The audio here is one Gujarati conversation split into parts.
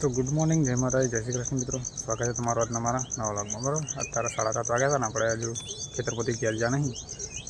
तो गुड मॉर्निंग जय महाराज जय श्री कृष्ण मित्रों स्वागत है तुम्हारा आज हमारा नवा व्लॉग में बराबर अत्यारे 7:30 वाग्या था अपने हजू खेतरपति क्या जा नहीं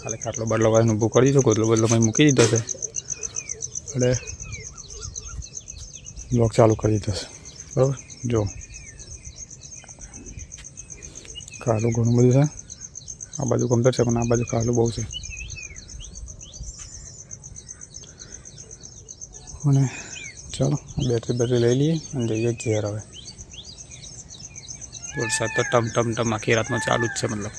खाली खाटलो बाटलो भाई ऊभो कर दीधो कोटलो बदलो भाई मूकी दीधो है એટલે વ્લોગ ચાલુ કરી દીધો છે બરાબર જો કાલું ઘણું બધું છે આ બાજુ કમ્પ્લીટ છે પણ આ બાજુ કાલું બહુ છે અને चलो बैटरी ले लीए जाइए घेर हमें वरसाद तो टम टम टम आखी रात में चालू ज है मतलब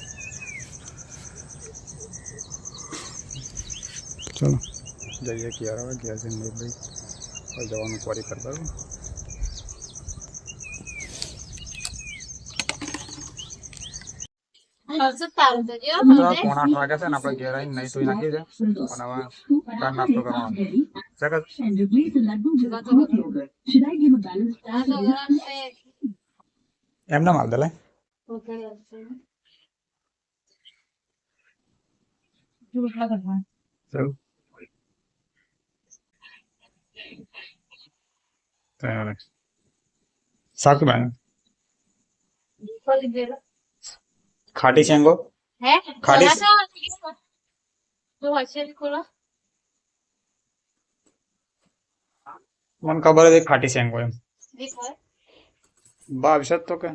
चलो जाइए घेर हमें घेर से भाई और जवा क्वारी कर बराबर 7:30 वाग्या है अपने घेर आई नहीं सोई नाखी है नास्तो करवानो એમને માલ દે સાચું બેન ખાટી શેંગો હે ખાટી તો હશે ખોલા मन खबर है खाटी सेंगो एम भविष्य तो क्या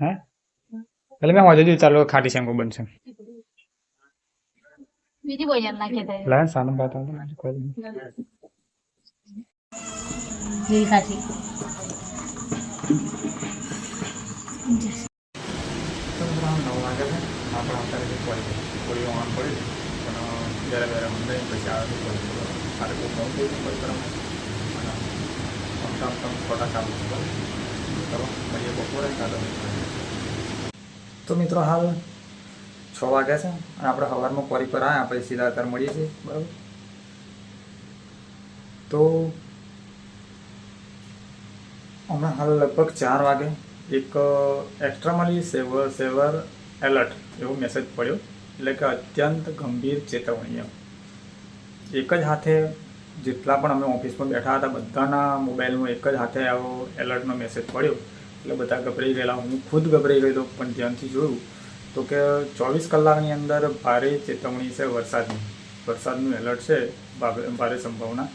है पहले मैं मजे जी चालू खाटी सेंगो बन से वीडियो बोल ना के लाइन सानम बात है मैं कोई ये खाटी तो हम नौ वागे है आपण आता रे कोई ऑन पड़ी पण जरा जरा मंदे પછી આવે તો सारे को फोन पे कोई तरह हम छोटा काम करो बढ़िया बपोरे काढो तो मित्रों हाल 6 वाग्या છે અને આપણે સવારમાં કોરી પર આયા આપણે સીધા અત્યારે મળીએ છીએ બરાબર તો હમણાં હાલ લગભગ 4 વાગે એક એક્સ્ટ્રીમલી સેવર એલર્ટ એવો મેસેજ પડ્યો એટલે કે અત્યંત ગંભીર ચેતવણી એમ एक ज हाथे जेटला पण अमे ऑफिस में बैठा था बधाना मोबाइल में एक ज हाथे आवो एलर्ट नो मेसेज पड्यो એટલે બધા ગભરાઈ ગયેલા હું ખુદ ગભરાઈ ગયો તો પણ ધ્યાનથી જોયું તો કે 24 કલાકની અંદર ભારે ચેતવણી છે વરસાદનું એલર્ટ છે ભારે સંભાવના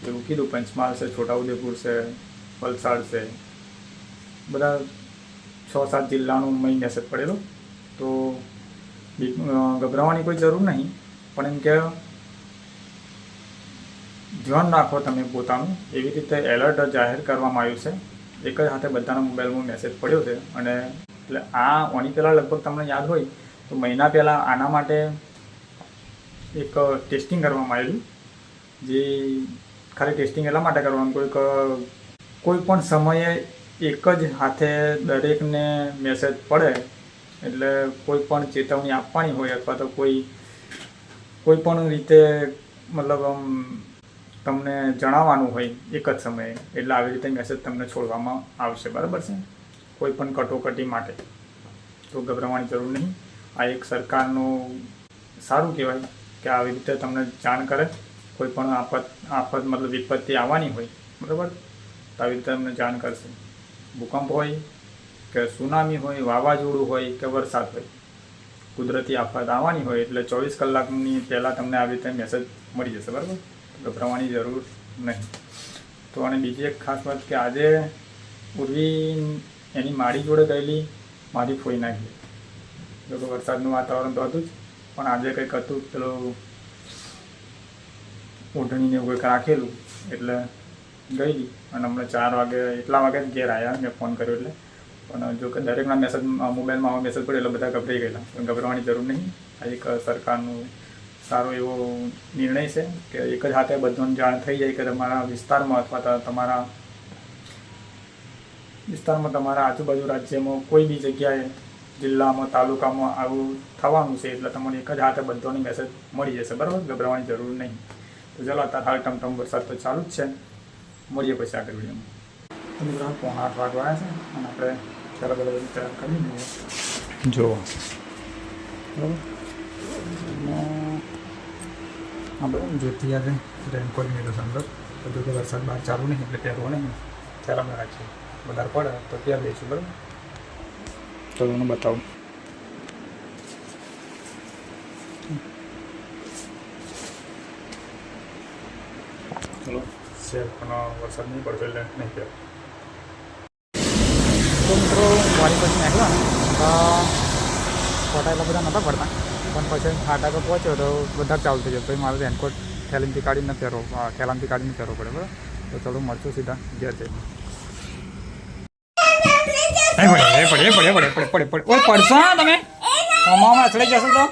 એવું કીધું પંચમહાલ છે છોટાઉદેપુર છે વલસાડ છે બધા 6-7 જિલ્લાનો મેસેજ પડેલો તો ગભરાવાની કોઈ જરૂર નહીં પણ એમ કે ધ્યાન રાખો તમે પોતાનું એવી રીતે એલર્ટ જાહેર કરવામાં આવ્યું છે એક જ હાથે બધાના મોબાઈલમાં મેસેજ પડ્યો છે અને એટલે આ ઓની પહેલાં લગભગ તમને યાદ હોય તો મહિના પહેલાં આના માટે એક ટેસ્ટિંગ કરવામાં આવેલું જે ખાલી ટેસ્ટિંગ એટલા માટે કરવાનું કોઈ પણ સમયે એક જ હાથે દરેકને મેસેજ પડે એટલે કોઈ પણ ચેતવણી આપવાની હોય અથવા તો કોઈ પણ રીતે મતલબ તમને જણાવવાનું હોય એક જ સમયે એટલે આવી રીતે મેસેજ તમને છોડવામાં આવશે બરાબર છે કોઈ પણ કટોકટી માટે તો ગભરાવાની જરૂર નહીં આ એક સરકારનું સારું કહેવાય કે આવી રીતે તમને જાણ કરે કોઈ પણ આફત મતલબ વિપત્તિ આવવાની હોય બરાબર તો આવી રીતે તમને જાણ કરશે ભૂકંપ હોય કે સુનામી હોય વાવાઝોડું હોય કે વરસાદ હોય કુદરતી આફત આવવાની હોય એટલે 24 કલાકની પહેલાં તમને આવી રીતે મેસેજ મળી જશે બરાબર ગભરાવાની જરૂર નહીં તો અને બીજી એક ખાસ વાત કે આજે ઉર્વી એની મારી જોડે ગયેલી મારી ફોઈ નાખી જો કે વરસાદનું વાતાવરણ તો હતું જ પણ આજે કંઈક હતું પેલો ઓઢણીને એવું કંઈક રાખેલું એટલે ગયેલી અને હમણાં 4 વાગે એટલા વાગે જ ઘેર આવ્યા મેં ફોન કર્યો એટલે પણ જો કે દરેકના મેસેજ મોબાઈલમાં આવો મેસેજ પડ્યો એટલે બધા ગભરાઈ ગયેલા પણ ગભરાવાની જરૂર નહીં આ એક સરકારનું સારો એવો નિર્ણય છે કે એક જ હાથે બધાને જાણ થઈ જાય કે તમારા વિસ્તારમાં અથવા તમારા આજુબાજુ રાજ્યમાં કોઈ બી જગ્યાએ જિલ્લામાં તાલુકામાં આવું થવાનું છે એટલે તમને એક જ હાથે બધાની મેસેજ મળી જશે બરાબર ગભરાવાની જરૂર નહીં તો ચાલો અત્યારે હાલ ટમટમ વરસાદ તો ચાલુ જ છે મળીએ પછી આગળ વિડીયોમાં મિત્રો 7:30 વાગ્યા છે અને આપણે ચાલો બધું તૈયાર કરી દઈએ જો બરાબર अब ज्योति याद है रेनकोट में तो संदर्भ બધું કે વરસાદ બહાર ચાલુ નહીં એટલે પહેરવો નહીં, ચાલામાં રાખીએ. વધારે પડે તો ત્યાં દઈશું, બરાબર? તો તમને બતાવું. ચલો શેર પણ વરસાદ નહીં પડતો એટલે નહીં પહેર. તો મિત્રો વાળી પછી નાખ્યા તો ફોટા એટલા બધા નહોતા પડતા, પણ પછી ફાટા તો પહોંચ્યો તો બધા ચાલુ થઈ જાય. પછી મારે રેનકોટ થેલીમથી કાઢીને પહેરવો, થેલામથી કાઢીને પહેરવો પડે, બરાબર? તો ચાલો મળશું સીધા ઘેર જઈને. પડશો તમે અમામાં અથડાઈ જશો તો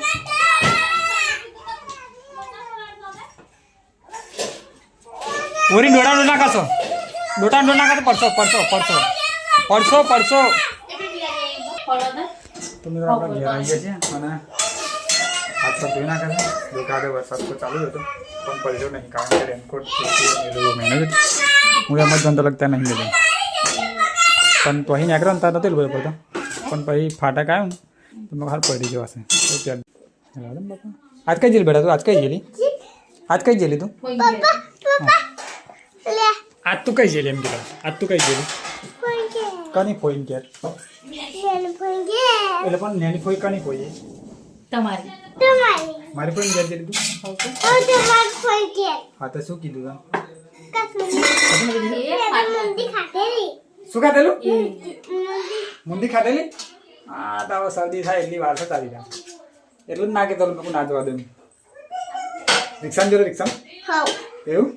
ઓરી ડોડા ડોડા ખાશો, ડોટા ડોડા ખાશો, પડશો પડશો પડશો પડશો પડશો. તો મિત્રો આપણે ઘેર આવી ગયા છીએ અને હાથ પર ધોઈ નાખે છે. જો કે આગળ વરસાદ તો ચાલુ હતો પણ પડ્યો નહીં, કારણ કે રેનકોટ મહેનત હું એમ જ ધંધો લગતા નહીં લીધો. પણ તો અહીં નીકળ્યો ને ત્યાં નથી બધો પડતો, પણ પછી ફાટક આવ્યો ને તો મેં હાલ પડી જવાશે. બાપા આજ કઈ જેલી બેઠા તું? આજ કઈ જેલી? આજ કઈ જેલી તું? આજ તું કઈ જેલી એમ કીધા? આજ તું કઈ જેલી? કની ફોઈન ઘેર એટલે પણ નેની ફોઈ કની ફોઈ? તમારી મારી ફોઈન ઘેર જેલી તું? હા તો શું કીધું તને? શું ખાધેલું? મુંદી ખાધેલી? હા તો હવે શરદી થાય એટલી વાર છે તારી ત્યાં, એટલું જ ના કહેતો લોકો ના જવા દે. રિક્ષામાં જોડે રિક્ષામાં એવું?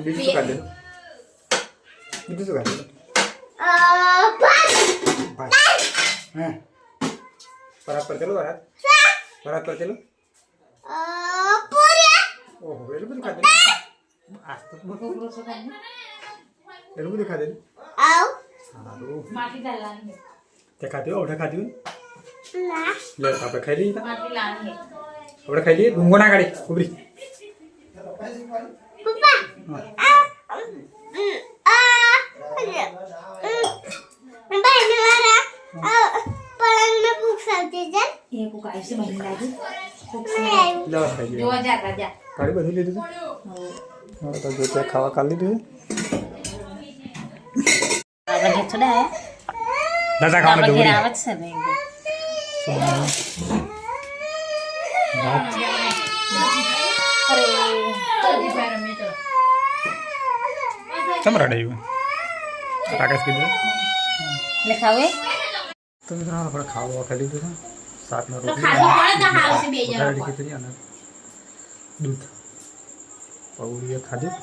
બીજું શું ખાધેલું? બીજું શું ખાધેલું? હા પરાત પર ચેલું? પરાત પર ચેલું? ઓહો એટલું બધું ખાધેલું? એટલું બધું ખાધેલું? સારું તે ખાતી હોય? આપણે ખાતી હોય લે આપણે ખાઈ લઈએ. આપણે ખાઈ લઈએ. ડુંગો ના કાઢી ઉભરી. કાઢી બધું લીધું છે તો જો ત્યાં ખાવા કાઢી લીધું છે. દાદા ખાવાનું ચમ રડાયું રાકેશ કીધું તો મિત્રો આપણે ખાવા ખાઈ લીધું છે. શાકનો રોટલી ખીચડી અને દૂધ પૌડીએ ખાધી.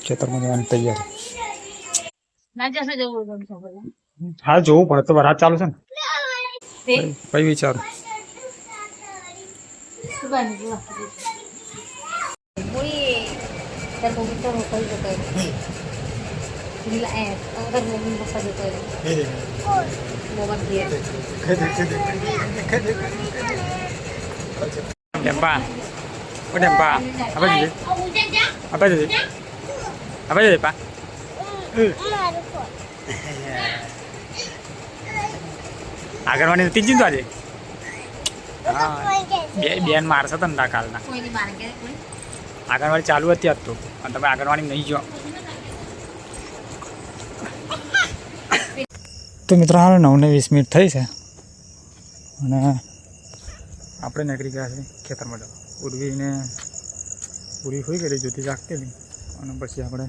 ખેતરમાં જવાની તૈયારી. હા જોવું પડે તો રાત ચાલુ છે ને પછી વિચારું. Dempa, oh dempa, apa sih? Apa sih? Apa sih Pak? આગળવાની નથી જીતો આજે. બેન મારશે તને તા કાલના. આગળવાળી ચાલુ હતી આજ તો અને તમે આગળવાળી નહીં જો. તો મિત્રો હાલ 9:20 થઈ છે અને આપણે નીકળી ગયા છે ખેતરમાં જવા. ઉર્વીને પૂરી હોઈ ગયેલી જોતી જાગતી હતી અને પછી આપણે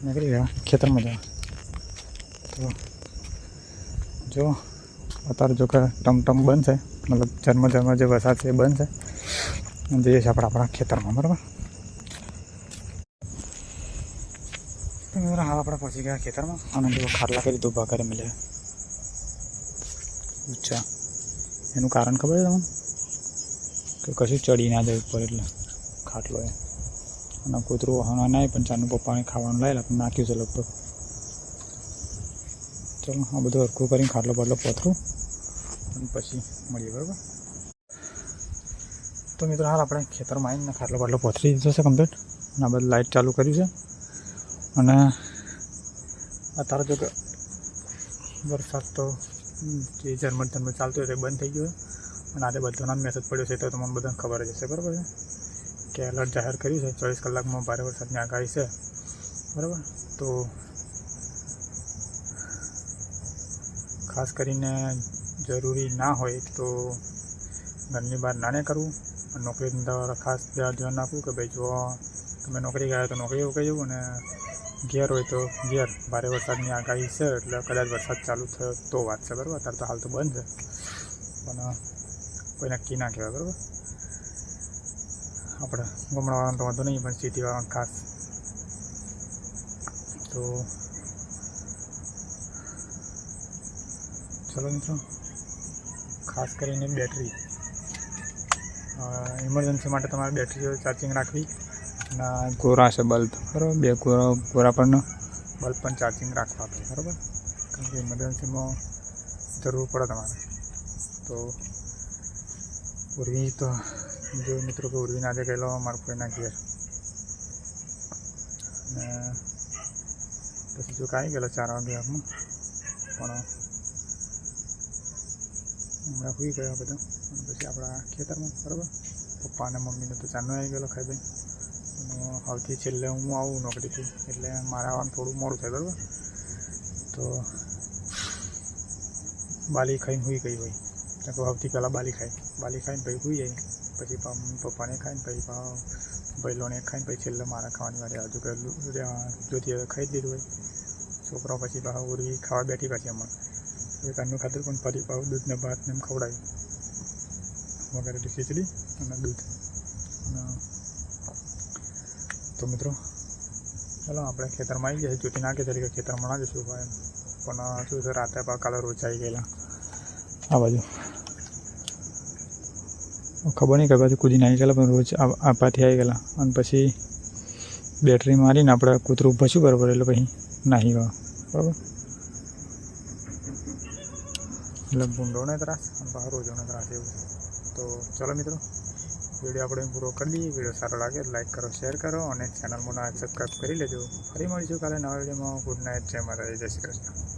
નીકળી ગયા ખેતરમાં જવા. તો જો અત્યારે જો કે ટમટમ બંધ છે, મતલબ ઝરમર જે વરસાદ છે એ બંધ છે અને જઈએ છીએ આપણે આપણા ખેતરમાં. બરાબર હાલ આપણે પહોંચી ગયા ખેતરમાં અને જો ખાટલા કરી તો ઉભા કરી મળ્યા ઊંચા. એનું કારણ ખબર છે તમને? કે કશું ચડી ના જાય ઉપર એટલે ખાટલો એ. અને કૂતરું હવા ના પણ ચાનું પપ્પાને ખાવાનું લાવેલા પણ નાખ્યું છે લગભગ. ચાલો આ બધું હરખું કરીને ખાટલો બાટલો પથરું અને પછી મળીએ. બરાબર તો મિત્રો હાલ આપણે ખેતરમાં આવીને ખાટલો બાટલો પથરી દીધો છે કમ્પ્લીટ અને આ બધું લાઇટ ચાલુ કર્યું છે. અને અત્યારે જો કે વરસાદ તો જે ઝરમર ચાલતો હોય તે બંધ થઈ ગયો અને આજે બધાનો મેસેજ પડ્યો છે તો તમને બધાને ખબર જ હશે, બરાબર છે કે એલર્ટ જાહેર કર્યું છે, 24 કલાકમાં ભારે વરસાદની આગાહી છે, બરાબર. તો ખાસ કરીને જરૂરી ના હોય તો ઘરની બહાર ના નીકળવું. નોકરી ધંધાવાળા ખાસ ધ્યાન આપવું કે ભાઈ જો તમે નોકરી ગયા તો નોકરી રોકાઈ જવું, અને ઘેર હોય તો ઘેર. ભારે વરસાદની આગાહી છે એટલે કદાચ વરસાદ ચાલુ થયો તો વાત છે, બરાબર. અત્યારે તો હાલ તો બંધ છે, પણ કોઈ નક્કી ના કહેવાય, બરાબર. આપણે ગામડાવાળાને તો વાંધો નહીં, પણ સિટીવાળાને ખાસ. તો ચલો મિત્રો, ખાસ કરીને બેટરી ઇમરજન્સી માટે તમારે બેટરીઓ ચાર્જિંગ રાખવી. અને ગોરા છે બલ્બ, બરાબર, 2 ગોરા પણ બલ્બ પણ ચાર્જિંગ રાખવા પડે, બરાબર. કારણ કે ઇમરજન્સીમાં જરૂર પડે તમારે. તો ઉર્વી તો જો મિત્રો કે ઉર્વીને આજે ગયેલો મારા કોઈના ઘેર, અને પછી જો કાંઈ ગયેલો 4 વાગે આપમાં, પણ હમણાં સુઈ ગયા બધા. અને પછી આપણા ખેતરમાં, બરાબર. પપ્પા અને મમ્મીને તો ચાંદનો આવી ગયેલો ખાઈ ભાઈ. અને સૌથી છેલ્લે હું આવું નોકરીથી, એટલે મારે આવવાનું થોડું મોડું થાય, બરાબર. તો બાલી ખાઈને સુઈ ગઈ હોય તો સૌથી પહેલાં બાલી ખાઈને પછી સુઈ જાય. પછી મમ્મી પપ્પાને ખાઈને પછી ભાઈલોને ખાઈને પછી છેલ્લે મારા ખાવાની વારે હજુ કે જોતી હવે ખાઈ જ લીધું હોય. છોકરાઓ પછી પાછા ઉર્વી ખાવા બેઠી પાછી હમણાં કાનનું ખાતર પણ ફરી પાછું દૂધને ભાત ને એમ ખવડાવ્યું, વગેરે ખીચડી અને દૂધ. અને તો મિત્રો ચાલો આપણે ખેતરમાં આવી ગયા. જોતી નાખી તરીકે ખેતરમાં ના જઈશું ભાઈ, પણ શું છે રાતે પણ કાલે રોજ આવી ગયેલા આ બાજુ. ખબર નહીં કે બાજુ કૂદીને આવી ગયેલા, પણ રોજ આ પાથી આવી ગયેલા. અને પછી બેટરી મારીને આપણે કૂતરું ભસ્યું, બરાબર, એટલે પછી નાહી ગયો, બરાબર. એટલે ભૂંડોને ત્રાસ અને બહાર રોજોને ત્રાસ એવું. તો ચાલો મિત્રો, વિડીયો આપણે પૂરો કરી દઈએ. વિડીયો સારો લાગે લાઈક કરો, શેર કરો, અને ચેનલમાં સબસ્ક્રાઈબ કરી લેજો. ફરી મળીશું કાલે નવા વિડીયોમાં. ગુડ નાઇટ, જય મહારાજ, જય શ્રી કૃષ્ણ.